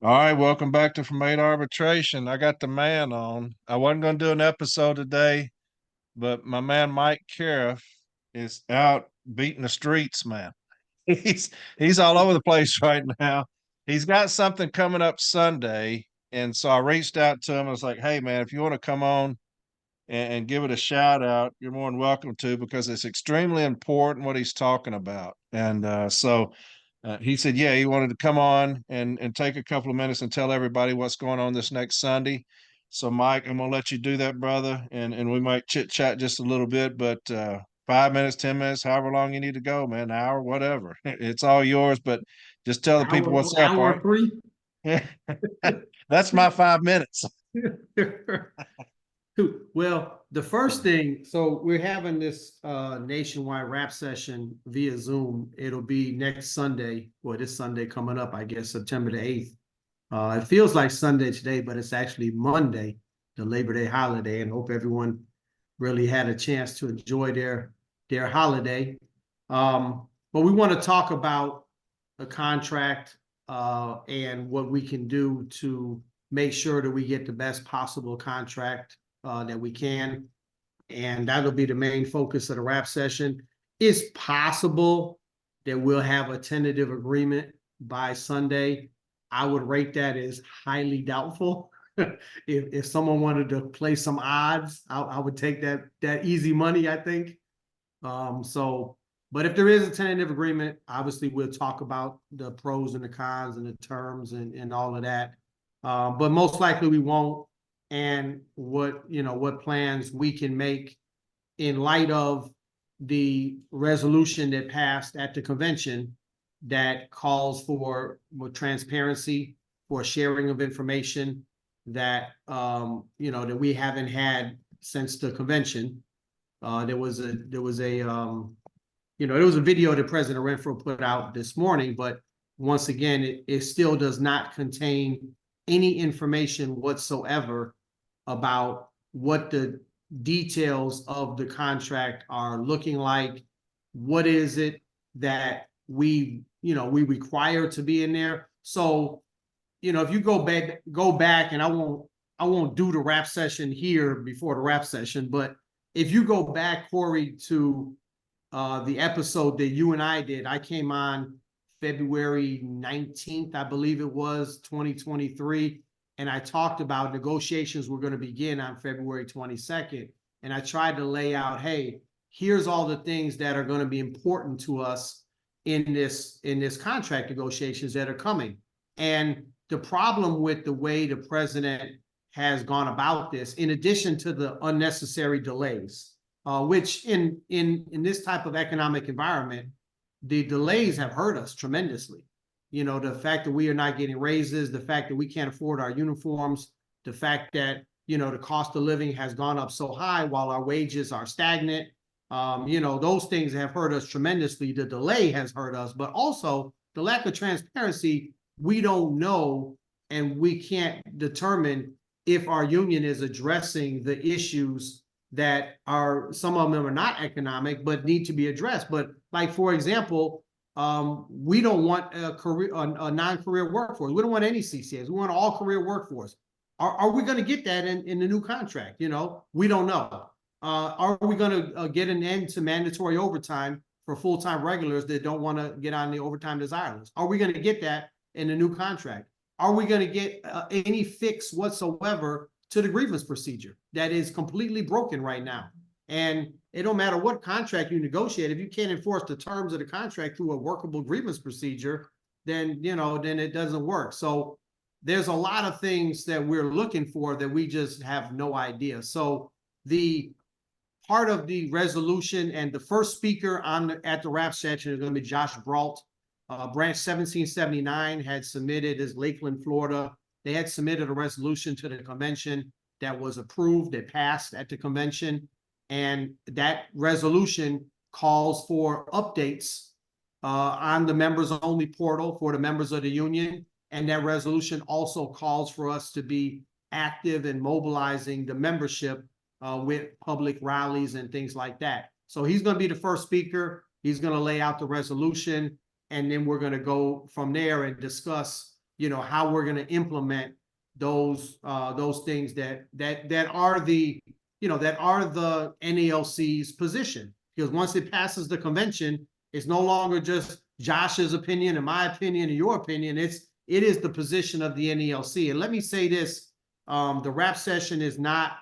All right, welcome back to From Eight Arbitration. I got the man on. I wasn't going to do an episode today, but my man Mike Caref is out beating the streets, man. He's all over the place right now. He's got something coming up Sunday, and so I reached out to him. I was like, "Hey, man, if you want to come on and give it a shout out, you're more than welcome to because it's extremely important what he's talking about." And he said, yeah, he wanted to come on and take a couple of minutes and tell everybody what's going on this next Sunday. So, Mike, I'm gonna let you do that, brother, and we might chit chat just a little bit, but 5 minutes, 10 minutes, however long you need to go, man, an hour, whatever. It's all yours. But just tell the people what's up. All Hour three. right. That's my 5 minutes. Well, the first thing, so we're having this nationwide rap session via Zoom. It'll be next Sunday, or this Sunday coming up, I guess, September the 8th. It feels like Sunday today, but it's actually Monday, the Labor Day holiday, and hope everyone really had a chance to enjoy their holiday. But we want to talk about the contract and what we can do to make sure that we get the best possible contract that we can. And that'll be the main focus of the rap session. It's possible that we'll have a tentative agreement by Sunday. I would rate that as highly doubtful. If someone wanted to play some odds, I would take that easy money, I think. But if there is a tentative agreement, obviously we'll talk about the pros and the cons and the terms and all of that. But most likely we won't. And what plans we can make in light of the resolution that passed at the convention that calls for more transparency, for sharing of information that that we haven't had since the convention. There was a video that President Renfro put out this morning, but once again, it still does not contain any information whatsoever about what the details of the contract are looking like. What is it that we require to be in there? So, if you go back, and I won't do the rap session here before the rap session, but if you go back, Corey, to the episode that you and I did, I came on February 19th, I believe it was, 2023. And I talked about negotiations were going to begin on February 22nd. And I tried to lay out, hey, here's all the things that are going to be important to us in this contract negotiations that are coming. And the problem with the way the president has gone about this, in addition to the unnecessary delays, which in this type of economic environment, the delays have hurt us tremendously. The fact that we are not getting raises, the fact that we can't afford our uniforms, the fact that, the cost of living has gone up so high while our wages are stagnant. Those things have hurt us tremendously. The delay has hurt us, but also the lack of transparency. We don't know, and we can't determine if our union is addressing the issues that are, some of them are not economic, but need to be addressed. But like, for example, we don't want a non-career workforce. We don't want any CCAs. We want an all-career workforce. Are we going to get that in the new contract? We don't know. Are we going to get an end to mandatory overtime for full-time regulars that don't want to get on the overtime desire list? Are we going to get that in the new contract? Are we going to get any fix whatsoever to the grievance procedure that is completely broken right now? And it don't matter what contract you negotiate, if you can't enforce the terms of the contract through a workable grievance procedure, then it doesn't work. So there's a lot of things that we're looking for that we just have no idea. So the part of the resolution, and the first speaker at the rap session is going to be Josh Brault. Branch 1779 had submitted, as Lakeland, Florida. They had submitted a resolution to the convention that was approved, that passed at the convention. And that resolution calls for updates on the members only portal for the members of the union. And that resolution also calls for us to be active in mobilizing the membership with public rallies and things like that. So he's going to be the first speaker. He's going to lay out the resolution, and then we're going to go from there and discuss how we're going to implement those things that are the, that are the NALC's position. Because once it passes the convention, it's no longer just Josh's opinion and my opinion and your opinion. It is the position of the NALC. And let me say this, the rap session is not,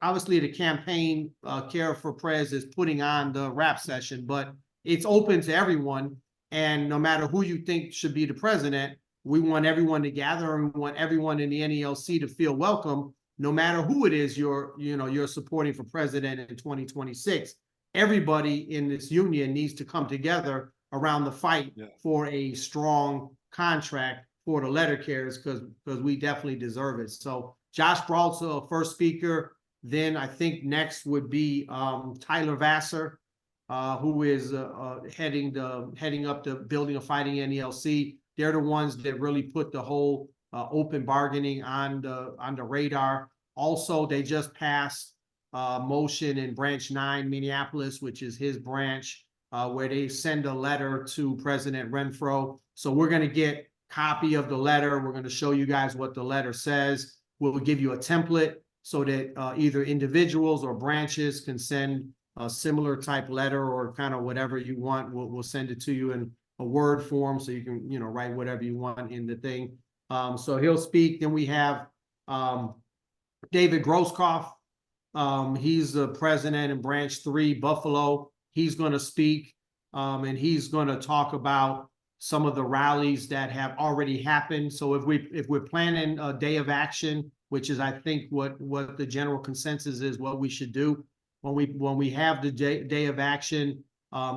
obviously the campaign, Caref for Prez is putting on the rap session, but it's open to everyone. And no matter who you think should be the president, we want everyone to gather, and we want everyone in the NALC to feel welcome, no matter who it is you're supporting for president in 2026. Everybody in this union needs to come together around the fight for a strong contract for the letter carriers, because we definitely deserve it. So Josh Brault's a first speaker. Then I think next would be Tyler Vassar, who is heading up the Building a Fighting NALC. They're the ones that really put the whole open bargaining on the radar. Also, they just passed motion in Branch 9, Minneapolis, which is his branch, where they send a letter to President Renfro. So we're going to get copy of the letter. We're going to show you guys what the letter says. We'll give you a template so that either individuals or branches can send a similar type letter, or kind of whatever you want. We'll send it to you in a Word form, so you can, write whatever you want in the thing. So he'll speak. Then we have David Grosskopf. He's the president in Branch 3, Buffalo. He's going to speak, and he's going to talk about some of the rallies that have already happened. So if we're planning a day of action, which is I think what the general consensus is, what we should do when we have the day of action,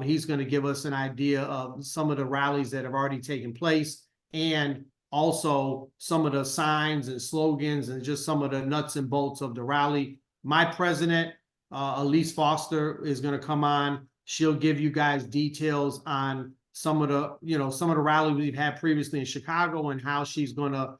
he's going to give us an idea of some of the rallies that have already taken place, and also some of the signs and slogans and just some of the nuts and bolts of the rally. My president, Elise Foster, is going to come on. She'll give you guys details on some of the rallies we've had previously in Chicago, and how she's going to,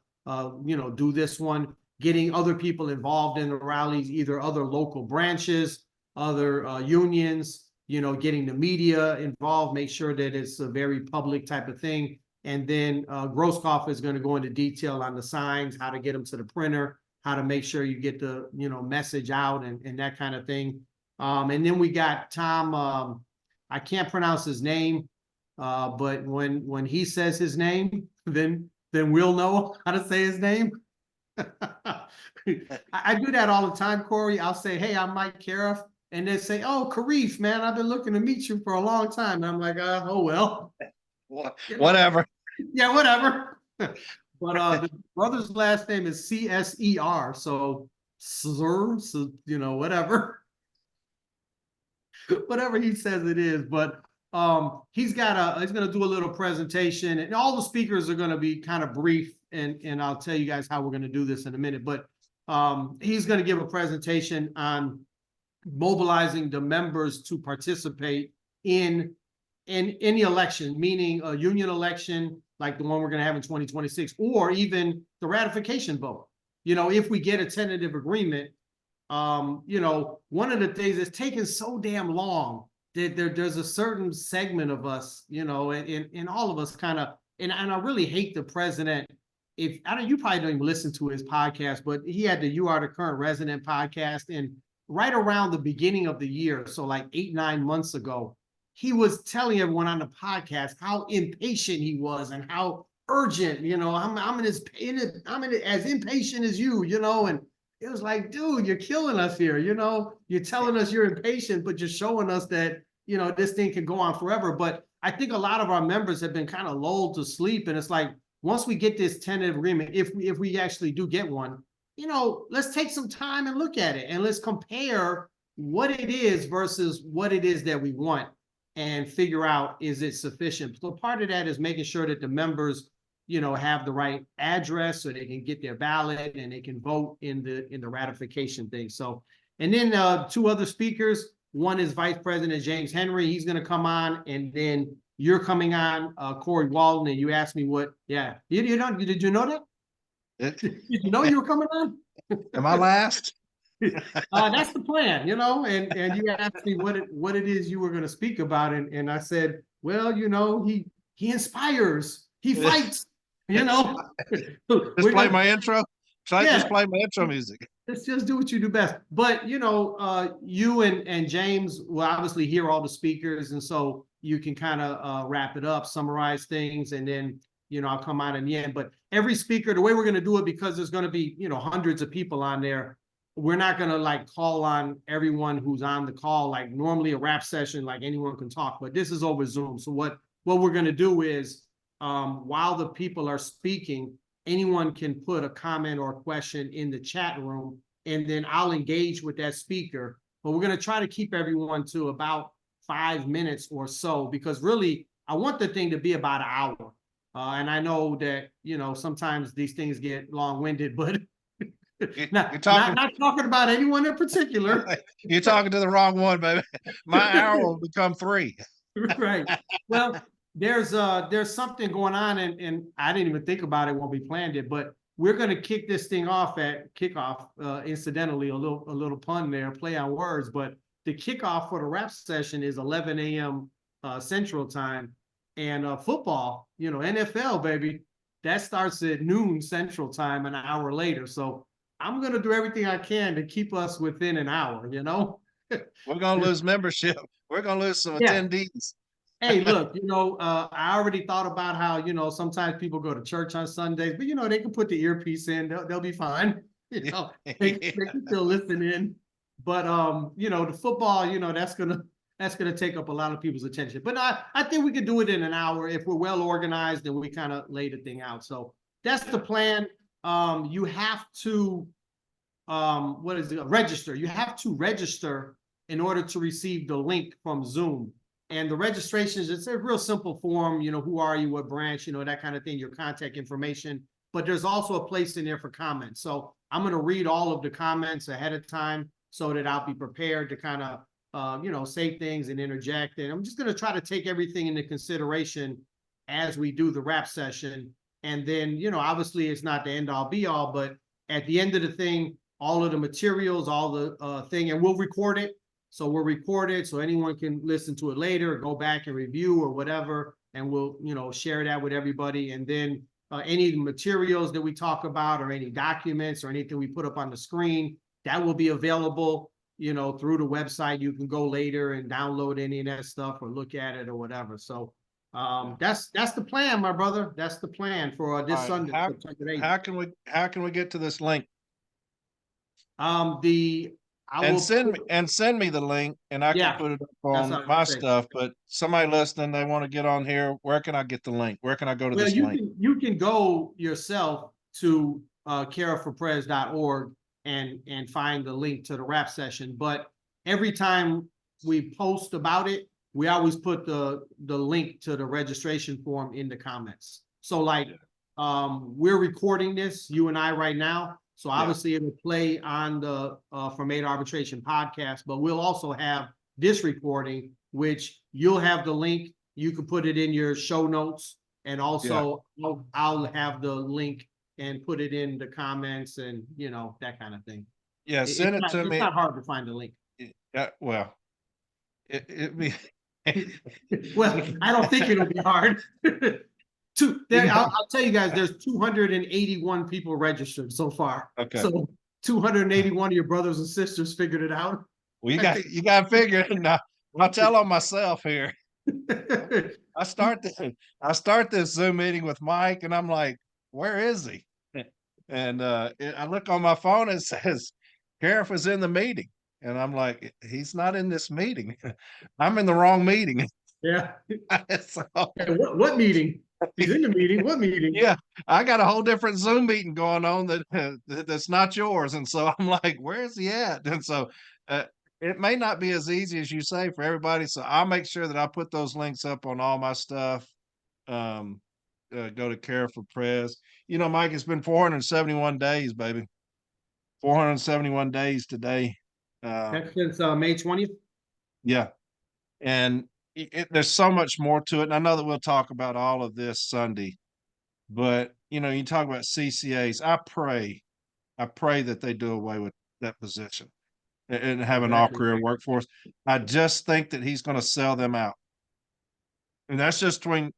do this one, getting other people involved in the rallies, either other local branches, other unions, getting the media involved, make sure that it's a very public type of thing. And then Grosskopf is going to go into detail on the signs, how to get them to the printer, how to make sure you get the, message out, and that kind of thing. And then we got Tom, I can't pronounce his name, but when he says his name, then we'll know how to say his name. I do that all the time, Corey. I'll say, hey, I'm Mike Caref. And they say, oh, Caref, man, I've been looking to meet you for a long time. And I'm like, oh, well. Whatever. Yeah, whatever. But the brother's last name is CSER. So, sir, so, whatever. Whatever he says it is. But he's going to do a little presentation. And all the speakers are going to be kind of brief. And I'll tell you guys how we're going to do this in a minute. But he's going to give a presentation on mobilizing the members to participate in any election, meaning a union election like the one we're going to have in 2026, or even the ratification vote. If we get a tentative agreement, one of the things that's taken so damn long that there's a certain segment of us, and all of us kind of, and I really hate the president. You probably don't even listen to his podcast, but he had the You Are the Current Resident podcast, and right around the beginning of the year, so like 8-9 months ago, he was telling everyone on the podcast how impatient he was and how urgent, I'm as impatient as you, and it was like, dude, you're killing us here, you're telling us you're impatient, but you're showing us that, this thing can go on forever. But I think a lot of our members have been kind of lulled to sleep, and it's like, once we get this tentative agreement, if we actually do get one, let's take some time and look at it, and let's compare what it is versus what it is that we want, and figure out, is it sufficient? So part of that is making sure that the members, have the right address so they can get their ballot and they can vote in the ratification thing. So, and then two other speakers. One is Vice President James Henry. He's going to come on, and then you're coming on, Corey Walton, and you asked me what. Yeah, did you know that? Did you know you were coming on? Am I last? That's the plan, and you asked me what it is you were going to speak about, and I said, well, he inspires, he fights, You know, Just we're play gonna, my intro. Should I just yeah, play my intro music? let's just do what you do best. But you and James will obviously hear all the speakers, and so you can kind of wrap it up, summarize things, and then I'll come out in the end. But every speaker, the way we're going to do it, because there's going to be hundreds of people on there, we're not going to like call on everyone who's on the call like normally a rap session, like anyone can talk. But this is over Zoom, so what we're going to do is while the people are speaking, anyone can put a comment or a question in the chat room, and then I'll engage with that speaker. But we're going to try to keep everyone to about 5 minutes or so, because really, I want the thing to be about an hour. And I know that, sometimes these things get long-winded, but You're talking. not talking about anyone in particular. You're talking to the wrong one, baby. My hour will become 3. Right. Well, there's something going on, and I didn't even think about it when we planned it, but we're going to kick this thing off at kickoff. Incidentally, a little pun there, play on words, but the kickoff for the rap session is 11 a.m. Central Time, and football, NFL, baby, that starts at noon Central Time, an hour later. So I'm going to do everything I can to keep us within an hour. We're gonna lose membership. We're gonna lose some Yeah. attendees. Hey, look, I already thought about how, sometimes people go to church on Sundays, but, they can put the earpiece in, they'll be fine. They can still listen in. But, the football, that's gonna take up a lot of people's attention. But I think we could do it in an hour if we're well organized and we kind of lay the thing out. So that's the plan. You have to, what is it? Register. You have to register in order to receive the link from Zoom. And the registrations, it's a real simple form, who are you, what branch, that kind of thing, your contact information. But there's also a place in there for comments. So I'm going to read all of the comments ahead of time so that I'll be prepared to kind of, say things and interject. And I'm just going to try to take everything into consideration as we do the rap session. And then, obviously it's not the end all be all, but at the end of the thing, all of the materials, all the thing, and we'll record it. So we'll record it so anyone can listen to it later, or go back and review or whatever, and we'll share that with everybody. And then any of the materials that we talk about, or any documents or anything we put up on the screen, that will be available through the website. You can go later and download any of that stuff or look at it or whatever. So that's the plan, my brother. That's the plan for this Right, Sunday, September 8th. how can we get to this link? I will Send me the link, and I can yeah, put it up that's on what I was my gonna say. stuff. But somebody listening, they want to get on here. Where can I get the link? Where can I go to Well, this link? you can go yourself to careforprez.org and find the link to the rap session. But every time we post about it, we always put the link to the registration form in the comments. So like we're recording this, you and I right now. So obviously it'll play on the From A to Arbitration podcast, but we'll also have this recording, which you'll have the link. You can put it in your show notes, and also I'll have the link and put it in the comments, and that kind of thing. Yeah, send it to It's me. not hard to find the link. Yeah, well, it be. Well, I don't think it'll be hard. I'll tell you guys, there's 281 people registered so far. Okay. So 281 of your brothers and sisters figured it out. Well, you got to figure it. Now, I'll tell on myself here. I start this Zoom meeting with Mike, and I'm like, where is he? And I look on my phone, and it says Caref is in the meeting, and I'm like, he's not in this meeting. I'm in the wrong meeting. Yeah. So, What meeting? He's in the meeting. What meeting? Yeah, I got a whole different Zoom meeting going on that's not yours, and so I'm like, where is he at? And so it may not be as easy as you say for everybody. So I'll make sure that I put those links up on all my stuff. Go to Caref for Prez. Mike, it's been 471 days, baby. 471 days today. That's since May 20th. Yeah, and there's so much more to it. And I know that we'll talk about all of this Sunday. But you talk about CCAs. I pray that they do away with that position and have an all career workforce. I just think that he's going to sell them out. And that's just between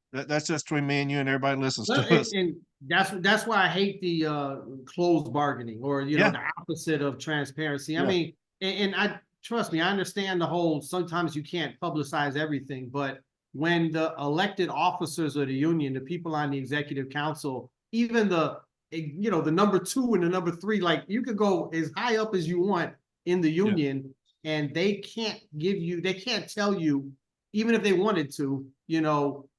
me and you, and everybody listens Well, to us. and that's why I hate the closed bargaining, or Yeah, the opposite of transparency. I yeah, mean, and I trust me, I understand the whole. Sometimes you can't publicize everything, but when the elected officers of the union, the people on the executive council, even the number two and the number three, like you could go as high up as you want in the yeah, union, and they can't tell you, even if they wanted to,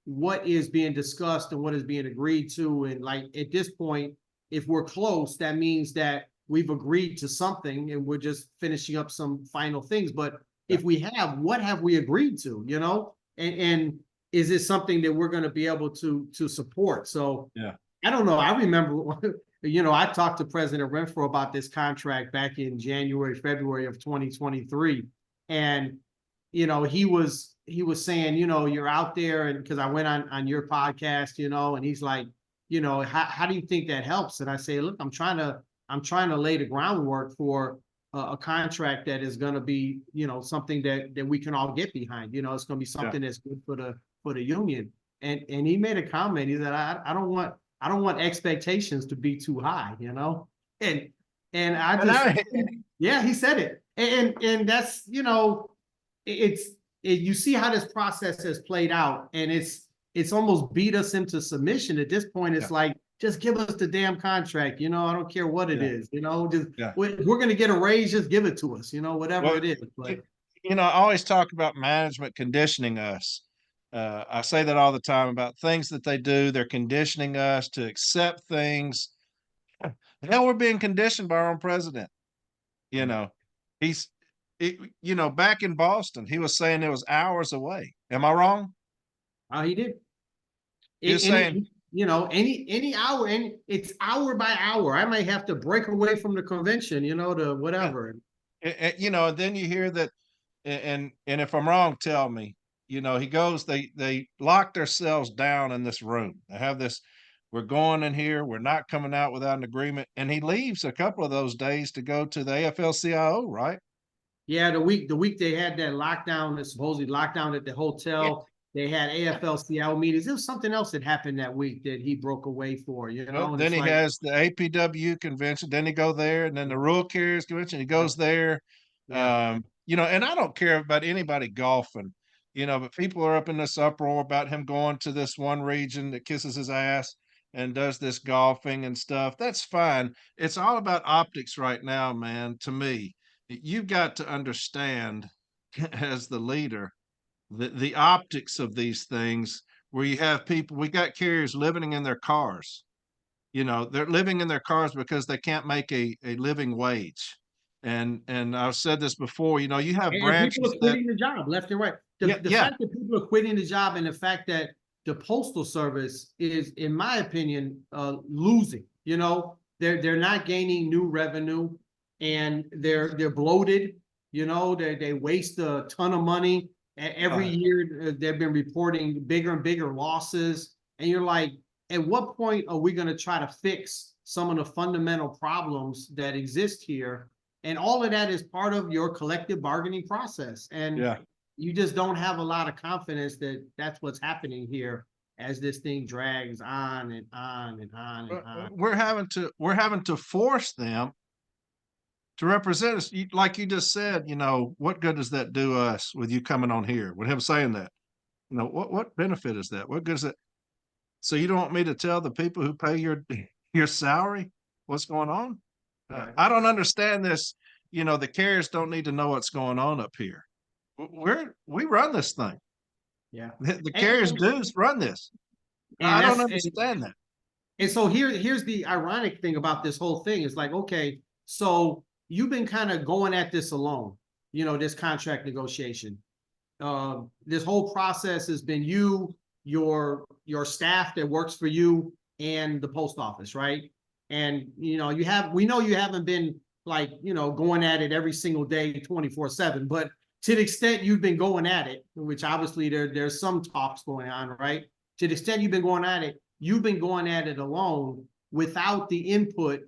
what is being discussed and what is being agreed to. And like at this point, if we're close, that means that we've agreed to something and we're just finishing up some final things. But yeah, if we have, what have we agreed to, and is it something that we're going to be able to support? So yeah, I don't know. I remember, I talked to President Renfro about this contract back in January, February of 2023. And, he was saying, you're out there, and because I went on your podcast, and he's like, how do you think that helps? And I say, look, I'm trying to lay the groundwork for a contract that is going to be, something that we can all get behind. It's going to be yeah. something that's good for the union. And he made a comment. He said, I don't want expectations to be too high, and I And just, I, yeah, he said it. And that's, you see how this process has played out, and it's almost beat us into submission. At this point, it's yeah, like, just give us the damn contract, I don't care what it yeah, is, just, yeah. we're going to get a raise, just give it to us, whatever Well, it is. But I always talk about management conditioning us. I say that all the time about things that they do. They're conditioning us to accept things. Hell, we're being conditioned by our own president. You yeah, know, he's, back in Boston, he was saying it was hours away. Am I wrong? he did. He was saying, Any hour, and it's hour by hour. I might have to break away from the convention, to yeah, whatever. then you hear that, and if I'm wrong, tell me. He goes, they lock themselves down in this room. They have this, we're going in here, we're not coming out without an agreement. And he leaves a couple of those days to go to the AFL-CIO, right? Yeah, the week they had that lockdown, that supposedly lockdown at the Yeah. hotel, they had AFL-CIO meetings. There was something else that happened that week that he broke away for, Well, and then it's he like, has the APW convention, then he go there, and then the rural carriers convention, he yeah, goes there. yeah. And I don't care about anybody golfing, but people are up in this uproar about him going to this one region that kisses his ass and does this golfing and stuff. That's fine. It's all about optics right now, man, to me. You've got to understand as the leader the optics of these things, where you have people, we got carriers living in their cars. They're living in their cars because they can't make a living wage. And I've said this before, you have And people branches are that, quitting the job left and right. The, yeah, the yeah, fact that people are quitting the job, and the fact that the postal service is, in my opinion, losing. They're not gaining new revenue, and they're bloated. They waste a ton of money. Every uh, year they've been reporting bigger and bigger losses, and you're like, at what point are we going to try to fix some of the fundamental problems that exist here? And all of that is part of your collective bargaining process. And yeah. you just don't have a lot of confidence that that's what's happening here as this thing drags on and on and on and on. We're having to force them to represent us. Like you just said, what good does that do us with you coming on here, with him saying that? What benefit is that? What good is it? So you don't want me to tell the people who pay your salary what's going on? Right. I don't understand this. The carriers don't need to know what's going on up here. We run this thing. Yeah. The And, carriers and, do run this. and I don't that's and, understand that. and so here's the ironic thing about this whole thing. Is like, okay, so you've been kind of going at this alone, this contract negotiation. This whole process has been your staff that works for you and the post office, right? And we know you haven't been like going at it every single day 24/7, but to the extent you've been going at it, which obviously there's some talks going on, right? To the extent you've been going at it, you've been going at it alone without the input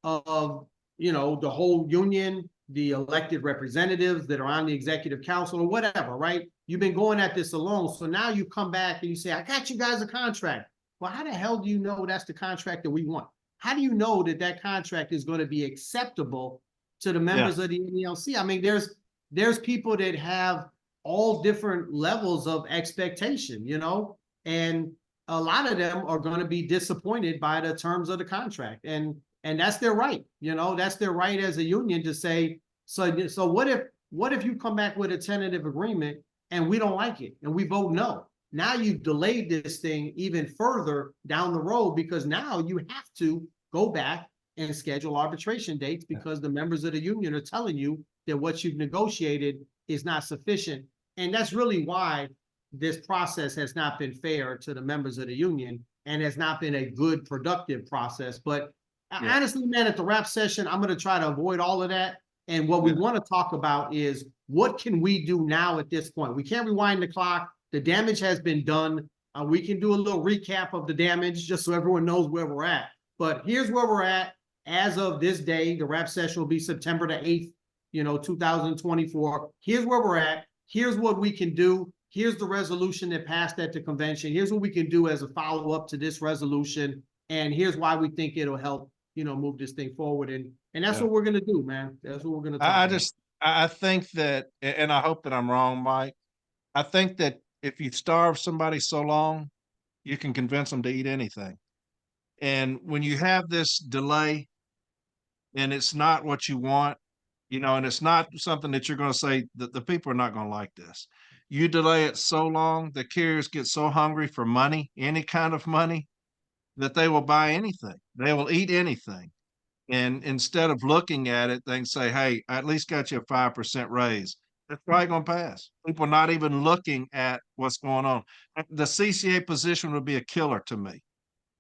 of the whole union, the elected representatives that are on the executive council or whatever, right? You've been going at this alone. So now you come back and you say, I got you guys a contract. Well, how the hell do you know that's the contract that we want? How do you know that that contract is going to be acceptable to the members of the NELC? I mean, there's people that have all different levels of expectation, and a lot of them are going to be disappointed by the terms of the contract, and that's their right. That's their right as a union to say, so what if you come back with a tentative agreement and we don't like it and we vote no? Now you've delayed this thing even further down the road, because now you have to go back and schedule arbitration dates because the members of the union are telling you that what you've negotiated is not sufficient. And that's really why this process has not been fair to the members of the union and has not been a good, productive process. But honestly, man, at the wrap session, I'm going to try to avoid all of that. And what we want to talk about is, what can we do now at this point? We can't rewind the clock. The damage has been done. We can do a little recap of the damage just so everyone knows where we're at. But here's where we're at as of this day. The wrap session will be September the 8th, 2024. Here's where we're at. Here's what we can do. Here's the resolution that passed at the convention. Here's what we can do as a follow-up to this resolution. And here's why we think it'll help, move this thing forward. And that's what we're going to do, man. That's what we're going to talk about. I think that, and I hope that I'm wrong, Mike. I think that if you starve somebody so long, you can convince them to eat anything. And when you have this delay and it's not what you want, and it's not something that you're going to say that the people are not going to like this. You delay it so long, the carriers get so hungry for money, any kind of money, that they will buy anything. They will eat anything. And instead of looking at it, they can say, hey, I at least got you a 5% raise. That's probably going to pass. People are not even looking at what's going on. The CCA position would be a killer to me.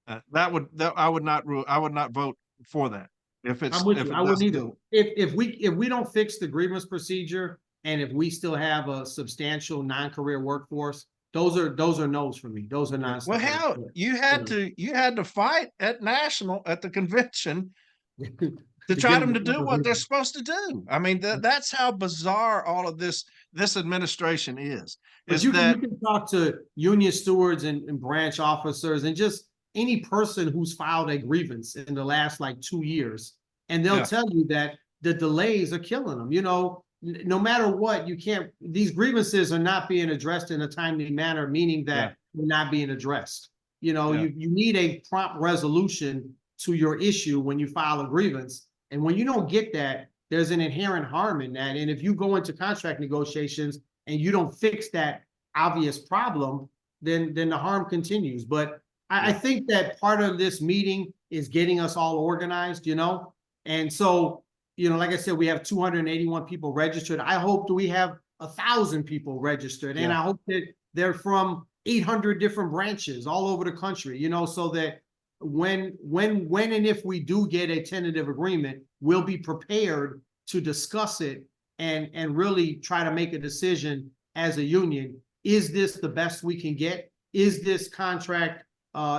I would not vote for that. I wouldn't either. If we don't fix the grievance procedure, and if we still have a substantial non-career workforce, those are no's for me. Those are not. Well, how you had to fight at the convention to try them to do what they're supposed to do. I mean, that's how bizarre all of this administration is. But you can talk to union stewards and branch officers and just any person who's filed a grievance in the last 2 years, and they'll tell you that the delays are killing them. No matter what, these grievances are not being addressed in a timely manner, meaning that they're not being addressed. You need a prompt resolution to your issue when you file a grievance. And when you don't get that, there's an inherent harm in that. And if you go into contract negotiations and you don't fix that obvious problem, then the harm continues. But I think that part of this meeting is getting us all organized, and so, like I said, we have 281 people registered. I hope that we have 1,000 people registered, and I hope that they're from 800 different branches all over the country, so that when and if we do get a tentative agreement, we'll be prepared to discuss it and really try to make a decision as a union. Is this the best we can get? Is this contract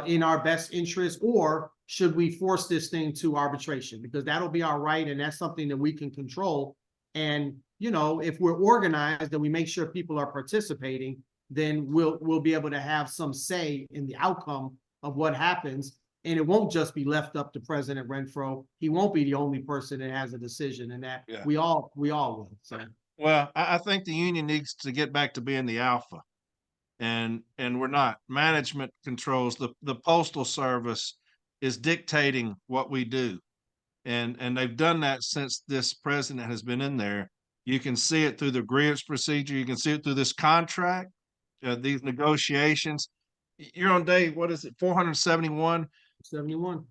in our best interest, or should we force this thing to arbitration? Because that'll be our right, and that's something that we can control. And if we're organized and we make sure people are participating, then we'll be able to have some say in the outcome of what happens. And it won't just be left up to President Renfro. He won't be the only person that has a decision, and that we all will. So, well, I think the union needs to get back to being the alpha. And we're not. Management controls. The Postal Service is dictating what we do, and they've done that since this president has been in there. You can see it through the grievance procedure. You can see it through this contract, these negotiations. You're on day, what is it, 471? 71.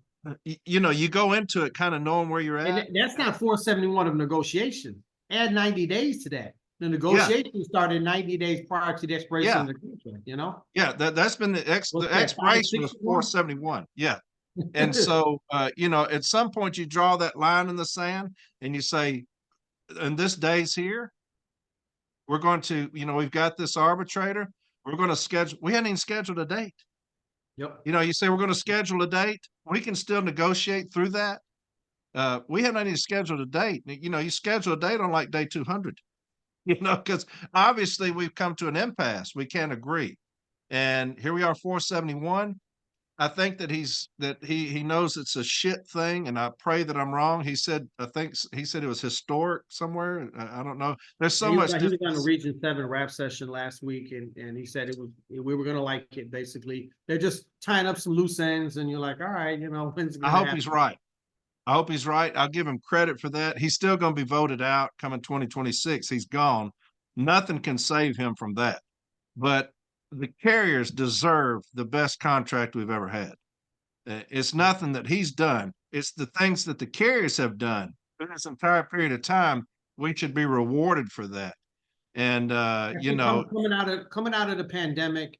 You go into it kind of knowing where you're at. And that's not 471 of negotiation. Add 90 days to that. The negotiation started 90 days prior to the expiration of the contract, Yeah, that's been the expiration was 471. Yeah. And so, at some point you draw that line in the sand and you say, and this day's here, we're going to, we've got this arbitrator, we're going to schedule, we hadn't even scheduled a date. Yep. You say we're going to schedule a date, we can still negotiate through that. We haven't even scheduled a date. You schedule a date on day 200. because obviously we've come to an impasse. We can't agree. And here we are, 471. I think that he knows it's a shit thing, and I pray that I'm wrong. He said, he said it was historic somewhere. I don't know. There's so much. He was on the Region 7 rap session last week, and he said we were gonna like it. Basically, they're just tying up some loose ends, and you're like, all right, when's it I gonna hope happen? he's right. I hope he's right. I'll give him credit for that. He's still going to be voted out coming 2026. He's gone. Nothing can save him from that. But the carriers deserve the best contract we've ever had. It's nothing that he's done. It's the things that the carriers have done in this entire period of time. We should be rewarded for that. And I think coming out of the pandemic,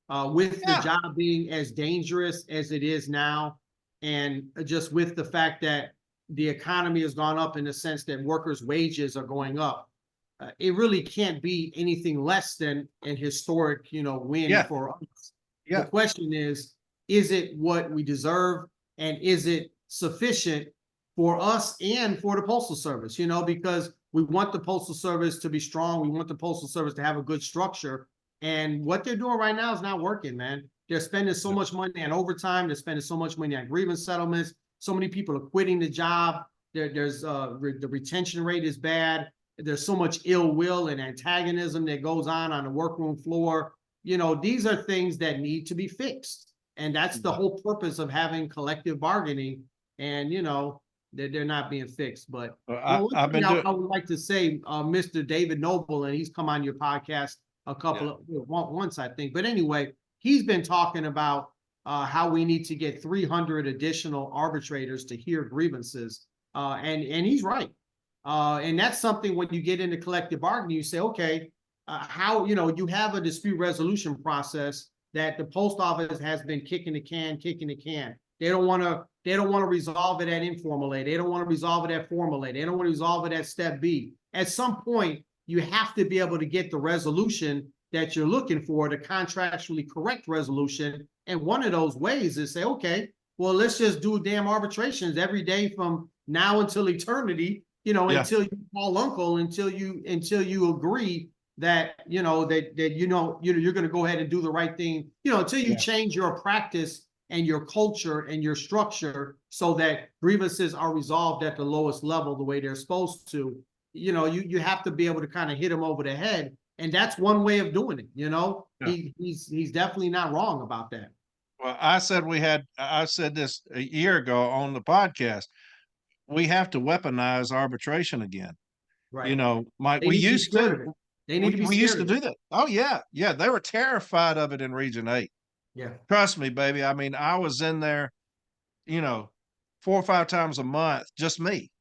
with the yeah, job being as dangerous as it is now, and just with the fact that the economy has gone up in the sense that workers' wages are going up, it really can't be anything less than an historic, win yeah, for us. The yeah, question is it what we deserve, and is it sufficient for us and for the Postal Service? Because we want the Postal Service to be strong. We want the Postal Service to have a good structure. And what they're doing right now is not working, man. They're spending so much money on overtime. They're spending so much money on grievance settlements. So many people are quitting the job. The retention rate is bad. There's so much ill will and antagonism that goes on the workroom floor. These are things that need to be fixed. And that's the whole purpose of having collective bargaining. And, they're not being fixed. But one I've thing been doing. I would like to say, Mr. David Noble, and he's come on your podcast once, I think. But anyway, he's been talking about how we need to get 300 additional arbitrators to hear grievances. And he's right. And that's something when you get into collective bargaining, you say, okay, how, you have a dispute resolution process that the post office has been kicking the can. They don't want to resolve it at informal A. They don't want to resolve it at formal A. They don't want to resolve it at step B. At some point, you have to be able to get the resolution that you're looking for, the contractually correct resolution. And one of those ways is say, okay, well, let's just do damn arbitrations every day from now until eternity, until you call uncle, until you agree that you're going to go ahead and do the right thing, until you change your practice and your culture and your structure so that grievances are resolved at the lowest level the way they're supposed to. You have to be able to kind of hit them over the head, and that's one way of doing it. He's definitely not wrong about that. Well, I said this a year ago on the podcast. We have to weaponize arbitration again. Right. Mike, They need to be scared of it. They need to be we used to scared of do that. Oh yeah, yeah. They were terrified of it in Region 8. Yeah. Trust me, baby. I mean, I was in there, 4 or 5 times a month, just me.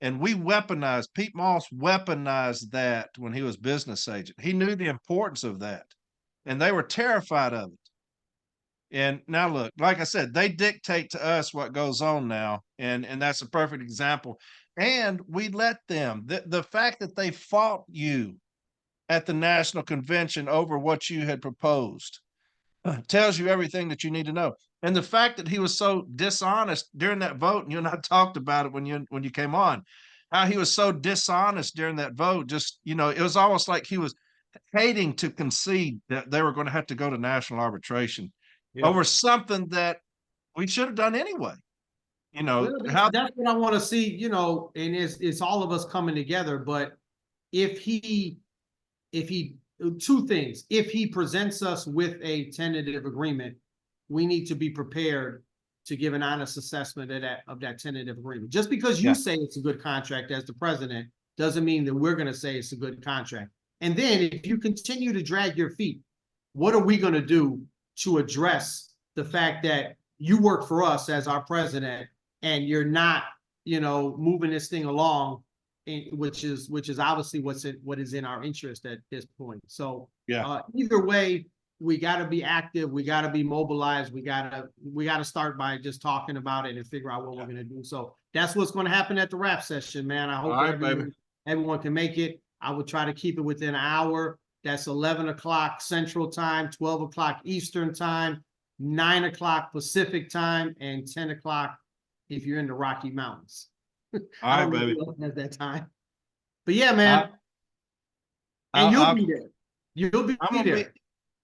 And we weaponized, Pete Moss weaponized that when he was business agent. He knew the importance of that. And they were terrified of it. And now look, like I said, they dictate to us what goes on now. And that's a perfect example. And we let them. The fact that they fought you at the national convention over what you had proposed tells you everything that you need to know. And the fact that he was so dishonest during that vote, and you and I talked about it when you came on, how he was so dishonest during that vote, just, it was almost like he was hating to concede that they were going to have to go to national arbitration over something that we should have done anyway. Well, that's what I want to see, and it's all of us coming together. But if he, two things, if he presents us with a tentative agreement, we need to be prepared to give an honest assessment of that tentative agreement. Just because you say it's a good contract as the president doesn't mean that we're going to say it's a good contract. And then if you continue to drag your feet, what are we going to do to address the fact that you work for us as our president and you're not, moving this thing along, which is obviously what is in our interest at this point. So either way, we got to be active. We got to be mobilized. We got to start by just talking about it and figure out what we're going to do. So that's what's going to happen at the rap session, man. I hope everyone can make it. I would try to keep it within an hour. That's 11 o'clock Central Time, 12 o'clock Eastern Time, 9 o'clock Pacific Time, and 10 o'clock if you're in the Rocky Mountains. All right, baby. At that time. But yeah, man. And you'll I'll, be there. You'll be I'm gonna be, there.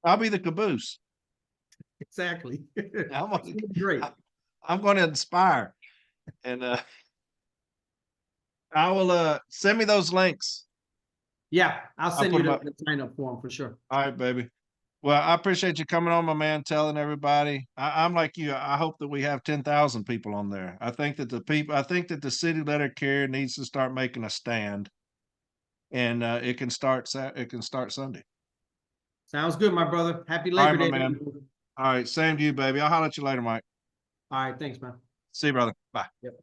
I'll be the caboose. Exactly. It's I'm gonna gonna, be great. I'm gonna inspire. And I will send me those links. Yeah, I'll I'll send put you them up. the sign up form for sure. All right, baby. Well, I appreciate you coming on, my man, telling everybody. I'm like you. I hope that we have 10,000 people on there. I think that the city letter carrier needs to start making a stand, and it can start Sunday. Sounds good, my brother. Happy All right, Labor my Day. man. All right, same to you, baby. I'll holler at you later, Mike. All right, thanks, man. See you, brother. Bye. Yep.